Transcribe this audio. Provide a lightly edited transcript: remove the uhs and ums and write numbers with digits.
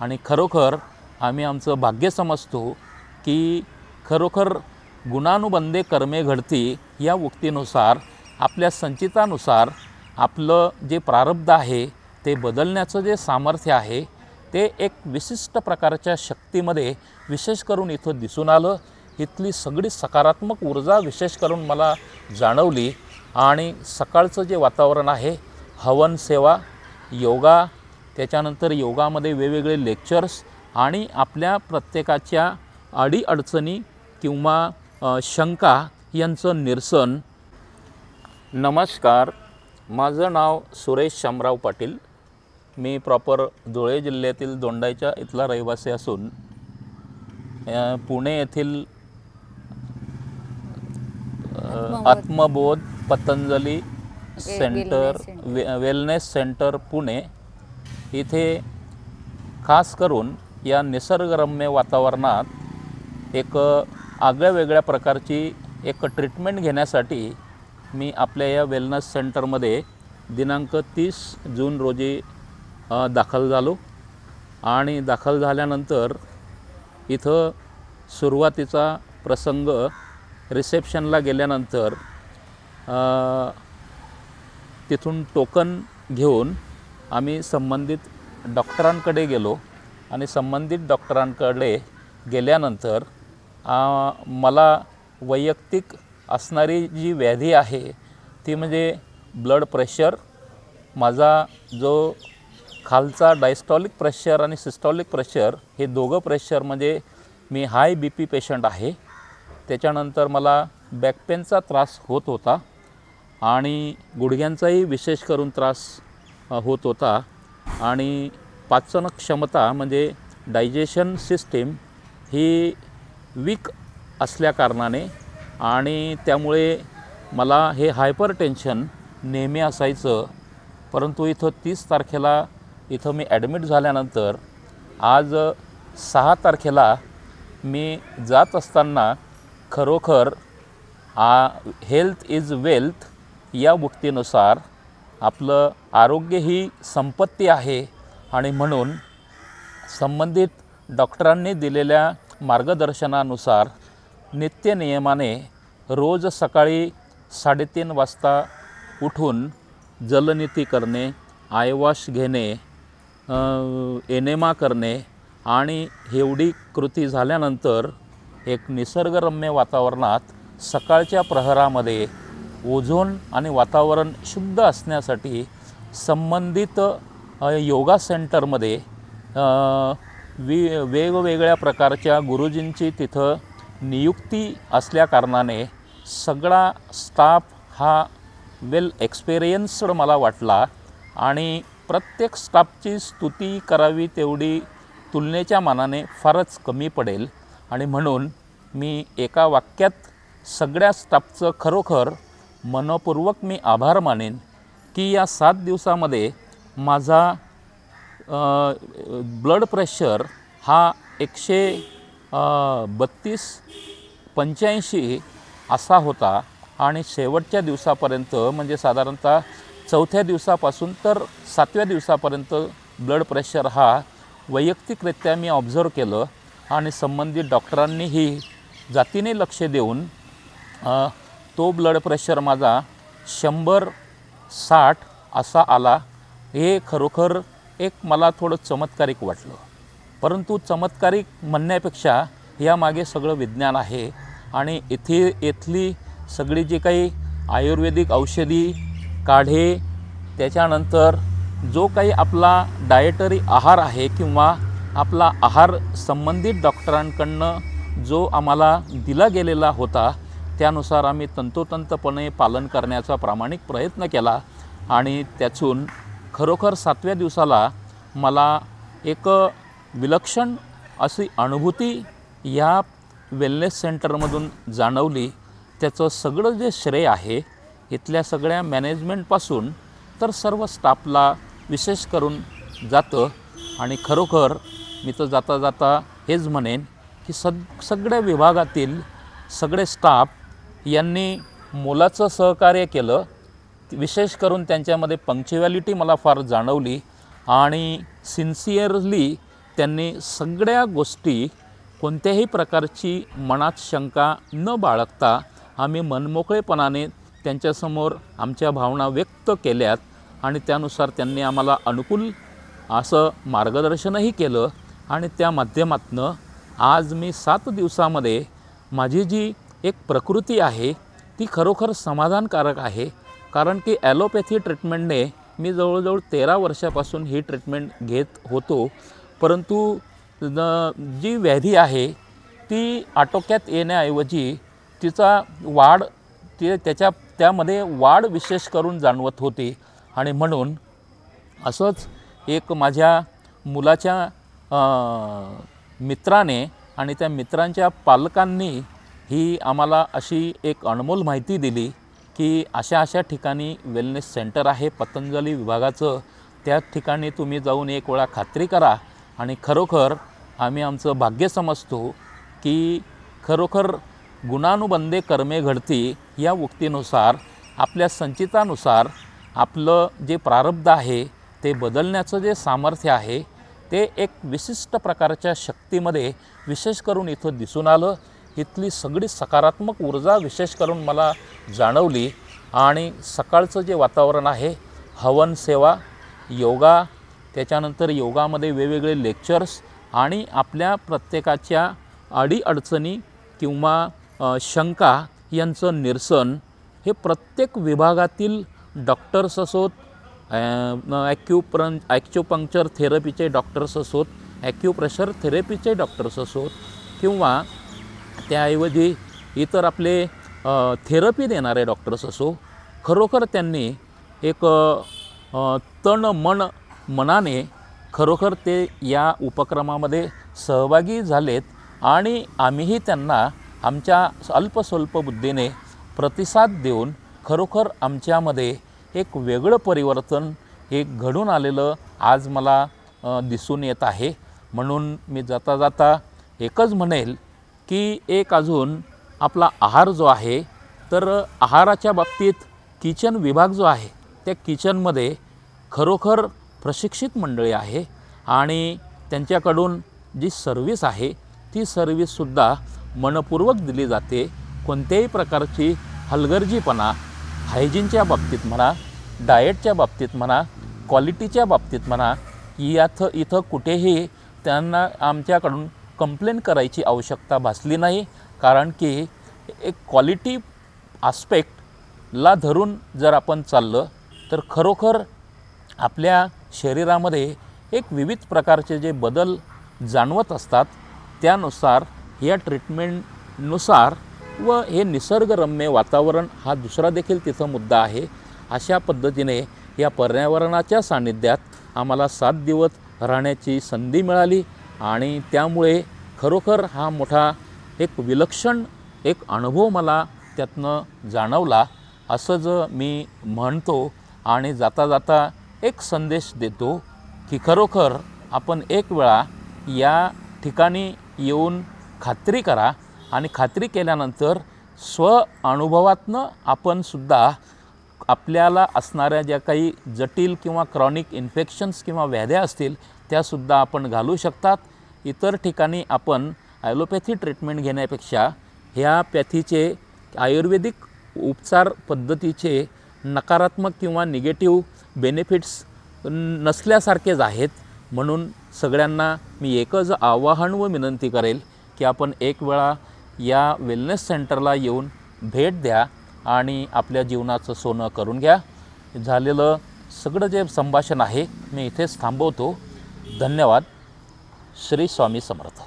आणि खरोखर आम्ही आमचं भाग्य समजतो की खरोखर गुणानुबंधे कर्मे घडती या उक्तीनुसार आपल्या संचितानुसार आपलं जे प्रारब्ध आहे ते बदलण्याचं जे सामर्थ्य आहे ते एक विशिष्ट प्रकारच्या शक्तीमध्ये विशेष करून इथं दिसून आलं। इथली सगळी सकारात्मक ऊर्जा विशेष करून मला जाणवली आणि सकाळचं जे वातावरण आहे, हवन सेवा, योगा, त्याच्यानंतर योगामध्ये वेगवेगळे लेक्चर्स आणि आपल्या प्रत्येकाच्या अडीअडचणी किंवा शंका यांचं निरसन। नमस्कार, माझं नाव सुरेश शामराव पाटील। मी प्रॉपर धुळे जिल्ह्यातील दोंडाईच्या इथला रहिवासी असून पुणे येथील आत्मबोध Patanjali centre wellness centre Pune इथे खास करून या निसर्गरम्य वातावरणात एक आगळ्या प्रकारची एक ट्रीटमेंट घेण्यासाठी मी आपल्या या वेलनेस सेंटरमध्ये दिनांक 30 जून रोजी दाखल झालो आणि दाखल झाल्यानंतर इथं सुरुवातीचा प्रसंग रिसेप्शनला गेल्यानंतर तिथून टोकन घेऊन आम्ही संबंधित डॉक्टरांकडे गेलो आणि संबंधित डॉक्टरांकडे गेल्यानंतर मला वैयक्तिक असणारी जी व्याधी आहे ती म्हणजे ब्लड प्रेशर, माझा जो खालचा डायस्टॉलिक प्रेशर आणि सिस्टॉलिक प्रेशर हे दोघं प्रेशर म्हणजे मी हाय BP पेशंट आहे। त्याच्यानंतर मला बॅकपेनचा त्रास होत होता आणि गुडघ्यांचाही विशेष करून त्रास होत होता आणि पाचन क्षमता म्हणजे डायजेशन सिस्टीम ही वीक असल्याकारणाने आणि त्यामुळे मला हे हायपर टेन्शन नेहमी असायचं। परंतु इथं 30 तारखेला इथं मी ॲडमिट झाल्यानंतर आज 6 तारखेला मी जात असताना खरोखर हेल्थ इज वेल्थ या उक्तीनुसार आपलं आरोग्य ही संपत्ती आहे आणि म्हणून संबंधित डॉक्टरांनी दिलेल्या मार्गदर्शनानुसार नित्यनियमाने रोज सकाळी 3:30 वाजता उठून जलनीती करणे, आयवाश घेणे, एनेमा करणे आणि एवढी कृती झाल्यानंतर एक निसर्गरम्य वातावरणात सकाळच्या प्रहरामध्ये ओझोन आणि वातावरण शुद्ध असण्यासाठी संबंधित योगा सेंटरमध्ये वेगवेगळ्या प्रकारच्या गुरुजींची तिथं नियुक्ती असल्याकारणाने सगळा स्टाफ हा वेल एक्सपिरियन्स्ड मला वाटला आणि प्रत्येक स्टाफची स्तुती करावी तेवढी तुलनेच्या मानाने फारच कमी पडेल आणि म्हणून मी एका वाक्यात सगळ्या स्टाफचं खरोखर मनपूर्वक मी आभार मानेन की या 7 दिवसामध्ये माझा ब्लड प्रेशर हा 132/85 असा होता आणि शेवटच्या दिवसापर्यंत म्हणजे साधारणतः 4थ्या दिवसापासून तर 7व्या दिवसापर्यंत ब्लड प्रेशर हा वैयक्तिकरित्या मी ऑब्झर्व केलं आणि संबंधित डॉक्टरांनीही जातीने लक्ष देऊन तो ब्लड प्रेशर माझा 100/60 असा आला। हे खरोखर एक मला थोडं चमत्कारिक वाटलं, परंतु चमत्कारिक म्हणण्यापेक्षा यामागे सगळं विज्ञान आहे आणि इथली सगळी जी काही आयुर्वेदिक औषधी काढे, त्याच्यानंतर जो काही आपला डायटरी आहार आहे किंवा आपला आहार संबंधित डॉक्टरांकडनं जो आम्हाला दिला गेलेला होता त्यानुसार आम्ही तंतोतंतपणे पालन करण्याचा प्रामाणिक प्रयत्न केला आणि त्यातून खरोखर 7व्या दिवसाला मला एक विलक्षण अशी अनुभूती या वेलनेस सेंटरमधून जाणवली। त्याचं सगळं जे श्रेय आहे इथल्या सगळ्या मॅनेजमेंटपासून तर सर्व स्टाफला विशेष करून जातं आणि खरोखर मी तर जाता जाता हेच म्हणेन की सगळ्या विभागातील सगळे स्टाफ यांनी मोलाचं सहकार्य केलं। विशेष करून त्यांच्यामध्ये पंक्च्युअलिटी मला फार जाणवली आणि सिन्सिअरली त्यांनी सगळ्या गोष्टी कोणत्याही प्रकारची मनात शंका न बाळगता आम्ही मनमोकळेपणाने त्यांच्यासमोर आमच्या भावना व्यक्त केल्यात आणि त्यानुसार त्यांनी आम्हाला अनुकूल असं मार्गदर्शनही केलं आणि त्या माध्यमातून आज मी 7 दिवसामध्ये माझी जी एक प्रकृती आहे ती खरोखर समाधानकारक आहे। कारण की ॲलोपॅथी ट्रीटमेंटने मी जवळजवळ 13 वर्षापासून ही ट्रीटमेंट घेत होतो, परंतु जी व्याधी आहे ती आटोक्यात येण्याऐवजी तिचा वाढ त्यामध्ये वाढ विशेष करून जाणवत होती। आणि म्हणून असंच एक माझ्या मुलाच्या मित्राने आणि त्या मित्रांच्या पालकांनी ही आम्हाला अशी एक अनमोल माहिती दिली की अशा ठिकाणी वेलनेस सेंटर आहे पतंजली विभागाचं, त्या ठिकाणी तुम्ही जाऊन एक वेळा खात्री करा। आणि खरोखर आम्ही आमचं भाग्य समजतो की खरोखर गुणानुबंधे कर्मे घडती या उक्तीनुसार आपल्या संचितानुसार आपलं जे प्रारब्ध आहे ते बदलण्याचं जे सामर्थ्य आहे ते एक विशिष्ट प्रकारच्या शक्तीमध्ये विशेष करून इथं दिसून आलं। इथली सगळी सकारात्मक ऊर्जा विशेष करून मला जाणवली आणि सकाळचं जे वातावरण आहे, हवन सेवा, योगा, त्याच्यानंतर योगामध्ये वेगवेगळे लेक्चर्स आणि आपल्या प्रत्येकाच्या अडीअडचणी किंवा शंका यांचं निरसन हे प्रत्येक विभागातील डॉक्टर्स असोत, ॲक्युपंक्चर थेरपीचे डॉक्टर्स असोत, ॲक्युप्रेशर थेरपीचे डॉक्टर्स असोत किंवा त्याऐवजी इतर आपले थेरपी देणारे डॉक्टर्स असो, खरोखर त्यांनी एक तन मन मनाने खरोखर ते या उपक्रमामध्ये सहभागी झालेत आणि आम्हीही त्यांना आमच्या अल्पस्वल्प बुद्धीने प्रतिसाद देऊन खरोखर आमच्यामध्ये एक वेगळं परिवर्तन एक घडून आलेलं आज मला दिसून येत आहे। म्हणून मी जाता जाता एकच म्हणेल की एक अजून आपला आहार जो आहे, तर आहाराच्या बाबतीत किचन विभाग जो आहे त्या किचनमध्ये खरोखर प्रशिक्षित मंडळी आहे आणि त्यांच्याकडून जी सर्व्हिस आहे ती सर्व्हिससुद्धा मनपूर्वक दिली जाते। कोणत्याही प्रकारची हलगर्जीपणा हायजीनच्या बाबतीत म्हणा, डाएटच्या बाबतीत म्हणा, क्वालिटीच्या बाबतीत म्हणा, इथं कुठेही त्यांना आमच्याकडून कंप्लेन करायची आवश्यकता भासली नाही। कारण की एक क्वालिटी आस्पेक्टला धरून जर आपण चाललं तर खरोखर आपल्या शरीरामध्ये एक विविध प्रकारचे जे बदल जाणवत असतात, त्यानुसार या ट्रीटमेंटनुसार व हे निसर्गरम्य वातावरण हा दुसरा देखील तिथं मुद्दा आहे। अशा पद्धतीने या पर्यावरणाच्या सान्निध्यात आम्हाला 7 दिवस राहण्याची संधी मिळाली आणि त्यामुळे खरोखर हा मोठा एक विलक्षण एक अनुभव मला त्यातनं जाणवला असंच मी म्हणतो। आणि जाता जाता एक संदेश देतो की खरोखर आपण एक वेळा या ठिकाणी येऊन खात्री करा आणि खात्री केल्यानंतर स्व अनुभवातनं आपण सुद्धा आपल्याला असणाऱ्या ज्या काही जटिल किंवा क्रॉनिक इन्फेक्शन्स किंवा व्याध्या असतील त्यासुद्धा आपण घालू शकतात। इतर ठिकाणी आपण ॲलोपॅथी ट्रीटमेंट घेण्यापेक्षा ह्या पॅथीचे आयुर्वेदिक उपचार पद्धतीचे नकारात्मक किंवा निगेटिव्ह बेनिफिट्स नसल्यासारखेच आहेत। म्हणून सगळ्यांना मी एकच आवाहन व विनंती करेल की आपण एक वेळा या वेलनेस सेंटरला येऊन भेट द्या आणि आपल्या जीवनाचं सोनं करून घ्या। झालेलं सगळं जे संभाषण आहे मी इथेच थांबवतो। धन्यवाद। श्री स्वामी समर्थ।